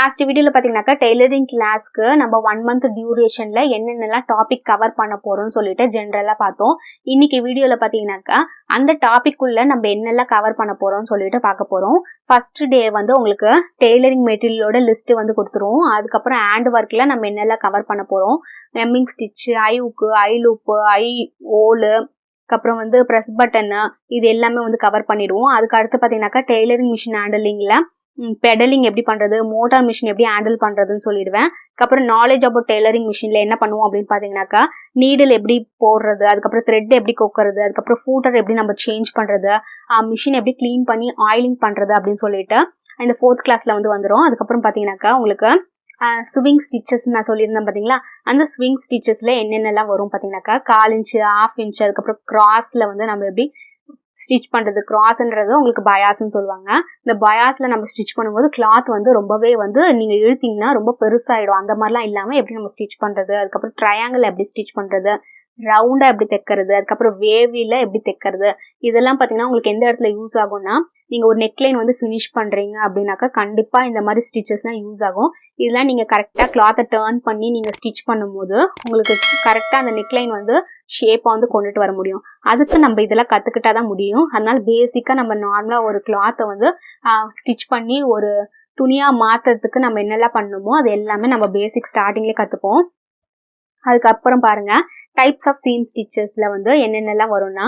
Last வீடியோல பாத்தீங்கன்னாக்கா tailoring கிளாஸ்க்கு நம்ம 1 month டியூரேஷன்ல என்னென்னலாம் டாபிக் கவர் பண்ண போறோம்னு சொல்லிட்டு ஜென்ரலா பார்த்தோம். இன்னைக்கு வீடியோல பாத்தீங்கன்னாக்கா அந்த டாபிக் உள்ள நம்ம என்னெல்லாம் கவர் பண்ண போறோம்னு சொல்லிட்டு பார்க்க போறோம். ஃபர்ஸ்ட் டே வந்து உங்களுக்கு டெய்லரிங் மெட்டீரியலோட லிஸ்ட் வந்து கொடுத்துருவோம். அதுக்கப்புறம் ஹேண்ட் ஒர்க்ல நம்ம என்னெல்லாம் கவர் பண்ண போறோம், எம்மிங் ஸ்டிச், ஐ ஹுக், ஐ லூப், ஐ ஓலு, அப்புறம் வந்து பிரஸ் பட்டன், இது எல்லாமே வந்து கவர் பண்ணிடுவோம். அதுக்கு அடுத்து பாத்தீங்கன்னாக்கா டெய்லரிங் மிஷின் ஹேண்டலிங்ல பெடலிங் எப்படி பண்றது, மோட்டார் மிஷின் எப்படி ஹேண்டில் பண்றதுன்னு சொல்லிடுவேன். அதுக்கப்புறம் நாலேஜ் அபவுட் டெய்லரிங் மிஷின்ல என்ன பண்ணுவோம் அப்படின்னு பாத்தீங்கன்னாக்கா நீடில் எப்படி போடுறது, அதுக்கப்புறம் த்ரெட் எப்படி கொக்குறது, அதுக்கப்புறம் ஃபூட்டர் எப்படி நம்ம சேஞ்ச் பண்றது, மிஷின் எப்படி கிளீன் பண்ணி ஆயிலிங் பண்றது அப்படின்னு சொல்லிட்டு இந்த 4th கிளாஸ்ல வந்து வந்துடும். அதுக்கப்புறம் பாத்தீங்கன்னாக்கா உங்களுக்கு ஸ்விங் ஸ்டிச்சஸ் நான் சொல்லியிருந்தேன் பாத்தீங்களா, அந்த ஸ்விங் ஸ்டிச்சஸ்ல என்னென்னலாம் வரும் பாத்தீங்கன்னாக்கா 1/4 inch, 1/2 inch, அதுக்கப்புறம் கிராஸ்ல வந்து நம்ம எப்படி ஸ்டிச் பண்றது. கிராஸ்ன்றது உங்களுக்கு பயாஸ்ன்னு சொல்லுவாங்க. இந்த பயாஸ்ல நம்ம ஸ்டிச் பண்ணும்போது கிளாத் வந்து ரொம்பவே வந்து நீங்க இழுத்தீங்கன்னா ரொம்ப பெருசாயிடும். அந்த மாதிரிலாம் இல்லாம எப்படி நம்ம ஸ்டிச் பண்றது, அதுக்கப்புறம் ட்ரையாங்கிள் எப்படி ஸ்டிச் பண்றது, ரவுண்டா எப்படி தைக்கிறது, அதுக்கப்புறம் வேவில எப்படி தைக்கிறது, இதெல்லாம் பாத்தீங்கன்னா உங்களுக்கு எந்த இடத்துல யூஸ் ஆகும்னா, நீங்க ஒரு நெக்லைன் வந்து ஃபினிஷ் பண்றீங்க அப்படின்னாக்கா கண்டிப்பா இந்த மாதிரி ஸ்டிச்சஸ்லாம் யூஸ் ஆகும். இதெல்லாம் நீங்க கரெக்டா கிளாத்தை டர்ன் பண்ணி நீங்க ஸ்டிச் பண்ணும்போது உங்களுக்கு கரெக்டா அந்த நெக்லைன் வந்து ஷேப்பா வந்து கொண்டுட்டு வர முடியும். அதுக்கு நம்ம இதெல்லாம் கத்துக்கிட்டாதான் முடியும். அதனால பேசிக்கா நம்ம நார்மலா ஒரு கிளாத்தை வந்து ஸ்டிச் பண்ணி ஒரு துணியா மாத்துறதுக்கு நம்ம என்னெல்லாம் பண்ணணுமோ அது எல்லாமே நம்ம பேசிக் ஸ்டார்டிங்லேயே கத்துப்போம். அதுக்கப்புறம் பாருங்க டைப்ஸ் ஆஃப் சீம் ஸ்டிச்சஸ்ல வந்து என்னென்னலாம் வரும்னா,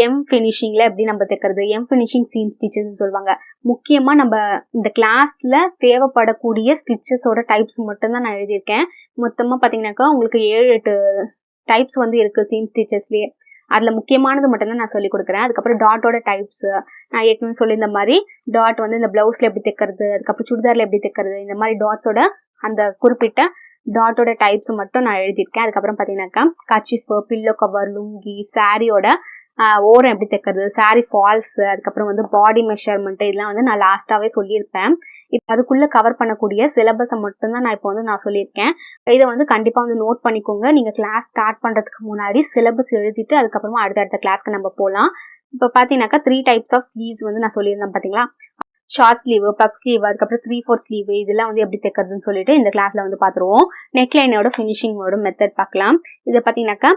எம் ஃபினிஷிங்ல எப்படி நம்ம தைக்கிறது, எம் ஃபினிஷிங் சீம் ஸ்டிச்சஸ் சொல்லுவாங்க. முக்கியமா நம்ம இந்த கிளாஸ்ல தேவைப்படக்கூடிய ஸ்டிச்சஸோட டைப்ஸ் மட்டும்தான் நான் எழுதியிருக்கேன். மொத்தமா பாத்தீங்கன்னாக்கா உங்களுக்கு 7-8 டைப்ஸ் வந்து இருக்கு சீம் ஸ்டிச்சஸ்லயே. அதுல முக்கியமானது மட்டும்தான் நான் சொல்லி கொடுக்குறேன். அதுக்கப்புறம் டாட்டோட டைப்ஸ் நான் ஏற்கனவே சொல்லியிருந்த மாதிரி டாட் வந்து இந்த பிளவுஸ்ல எப்படி தைக்கிறது, அதுக்கப்புறம் சுடிதார்ல எப்படி தைக்கிறது, இந்த மாதிரி டாட்ஸோட அந்த குறிப்பிட்ட டாட்டோட டைப்ஸ் மட்டும் நான் எழுதியிருக்கேன். அதுக்கப்புறம் பாத்தீங்கன்னாக்கா கர்ச்சீஃப், பில்லோ கவர், லுங்கி, சாரியோட ஓரம் எப்படி தைக்கிறது, சாரி ஃபால்ஸ், அதுக்கப்புறம் வந்து பாடி மெஷர்மெண்ட், இதெல்லாம் வந்து நான் லாஸ்டாவே சொல்லியிருப்பேன். இப்போ அதுக்குள்ள கவர் பண்ணக்கூடிய சிலபஸை மட்டும்தான் நான் இப்போ வந்து நான் சொல்லியிருக்கேன். இதை வந்து கண்டிப்பா வந்து நோட் பண்ணிக்கோங்க. நீங்க கிளாஸ் ஸ்டார்ட் பண்றதுக்கு முன்னாடி சிலபஸ் எழுதிட்டு அதுக்கப்புறமா அடுத்த கிளாஸ்க்கு நம்ம போகலாம். இப்போ பாத்தீங்கன்னாக்கா 3 டைப்ஸ் ஆஃப் ஸ்லீவ்ஸ் வந்து நான் சொல்லியிருந்தேன் பாத்தீங்களா, ஷார்ட் ஸ்லீவ், பப் ஸ்லீவ், அதுக்கப்புறம் 3/4 ஸ்லீவ், இதெல்லாம் வந்து எப்படி தைக்கிறதுன்னு சொல்லிட்டு இந்த கிளாஸ்ல வந்து பாத்துருவோம். நெக்லைனோட ஃபினிஷிங்கோட மெத்தட் பார்க்கலாம். இதை பாத்தீங்கன்னாக்கா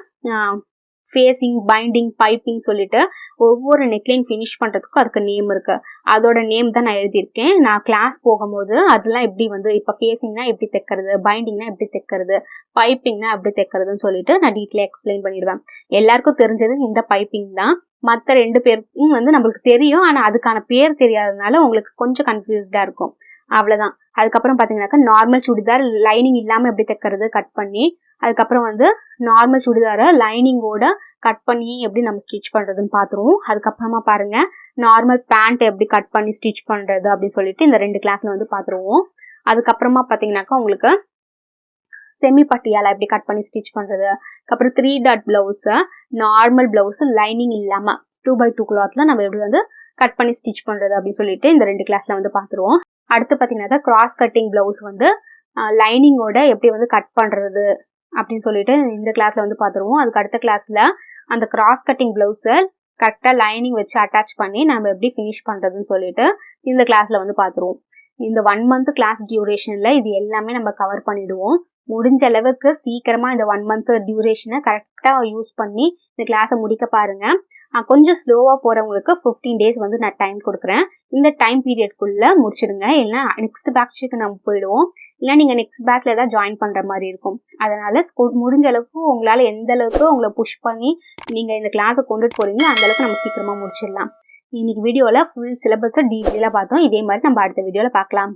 ஃபேசிங், பைண்டிங், பைப்பிங் சொல்லிட்டு ஒவ்வொரு நெக்லைன் ஃபினிஷ் பண்றதுக்கும் அதுக்கு நேம் இருக்கு. அதோட நேம் தான் நான் எழுதியிருக்கேன். நான் கிளாஸ் போகும்போது அதெல்லாம் எப்படி வந்து இப்போ ஃபேசிங்னா எப்படி தைக்கிறது, பைண்டிங்னா எப்படி தைக்கிறது, பைப்பிங்னா எப்படி தைக்கிறதுன்னு சொல்லிட்டு நான் டீட்டெயிலாக எக்ஸ்பிளைன் பண்ணிடுவேன். எல்லாருக்கும் தெரிஞ்சது இந்த பைப்பிங் தான். மற்ற 2 பேருக்கும் வந்து நம்மளுக்கு தெரியும், ஆனா அதுக்கான பேர் தெரியாததுனால உங்களுக்கு கொஞ்சம் கன்ஃபியூஸ்டா இருக்கும், அவ்வளவுதான். அதுக்கப்புறம் பாத்தீங்கன்னாக்கா நார்மல் சுடிதார் லைனிங் இல்லாம எப்படி தைக்கிறது கட் பண்ணி, அதுக்கப்புறம் வந்து நார்மல் சுடிதாரை லைனிங்கோட கட் பண்ணி எப்படி நம்ம ஸ்டிச் பண்றதுன்னு பாத்துருவோம். அதுக்கப்புறமா பாருங்க நார்மல் பேண்ட் எப்படி கட் பண்ணி ஸ்டிச் பண்றது அப்படின்னு சொல்லிட்டு இந்த 2 கிளாஸ்ல வந்து பாத்துருவோம். அதுக்கப்புறமா பாத்தீங்கன்னாக்கா உங்களுக்கு செமி பட்டியால எப்படி கட் பண்ணி ஸ்டிச் பண்றது, அப்புறம் 3 dot blouse, normal blouse lining இல்லாம 2x2 கிளாத்ல நம்ம எப்படி வந்து கட் பண்ணி ஸ்டிச் பண்றது அப்படின்னு சொல்லிட்டு இந்த 2 கிளாஸ்ல வந்து பாத்துருவோம். அடுத்து பாத்தீங்கன்னாக்கா கிராஸ் கட்டிங் பிளவுஸ் வந்து லைனிங்கோட எப்படி வந்து கட் பண்றது அப்படின்னு சொல்லிட்டு இந்த கிளாஸ்ல வந்து பாத்துருவோம். அதுக்கு அடுத்த கிளாஸ்ல அந்த கிராஸ் கட்டிங் பிளவுஸை கரெக்டா லைனிங் வச்சு அட்டாச் பண்ணி நம்ம எப்படி ஃபினிஷ் பண்றதுன்னு சொல்லிட்டு இந்த கிளாஸ்ல வந்து பாத்துருவோம். இந்த 1 month கிளாஸ் டியூரேஷன்ல இது எல்லாமே நம்ம கவர் பண்ணிடுவோம். முடிஞ்ச அளவுக்கு சீக்கிரமா இந்த 1 month டியூரேஷனை கரெக்டா யூஸ் பண்ணி இந்த கிளாஸை முடிக்க பாருங்க. கொஞ்சம் ஸ்லோவா போறவங்களுக்கு 15 days வந்து நான் டைம் கொடுக்குறேன். இந்த டைம் பீரியட்குள்ள முடிச்சிடுங்க, இல்லைன்னா நெக்ஸ்ட் பேட்சுக்கு நம்ம போயிடுவோம், இல்லை நீங்க நெக்ஸ்ட் பேட்ச்ல ஏதாவது ஜாயின் பண்ற மாதிரி இருக்கும். அதனால முடிஞ்ச அளவுக்கு உங்களால எந்த அளவுக்கு உங்களை புஷ் பண்ணி நீங்க இந்த கிளாஸை கொண்டுட்டு போறீங்களோ அந்த அளவுக்கு நம்ம சீக்கிரமா முடிச்சிடலாம். இன்னைக்கு வீடியோல ஃபுல் சிலபஸை டீட்டெயிலா பார்த்தோம். இதே மாதிரி நம்ம அடுத்த வீடியோல பார்க்கலாம்.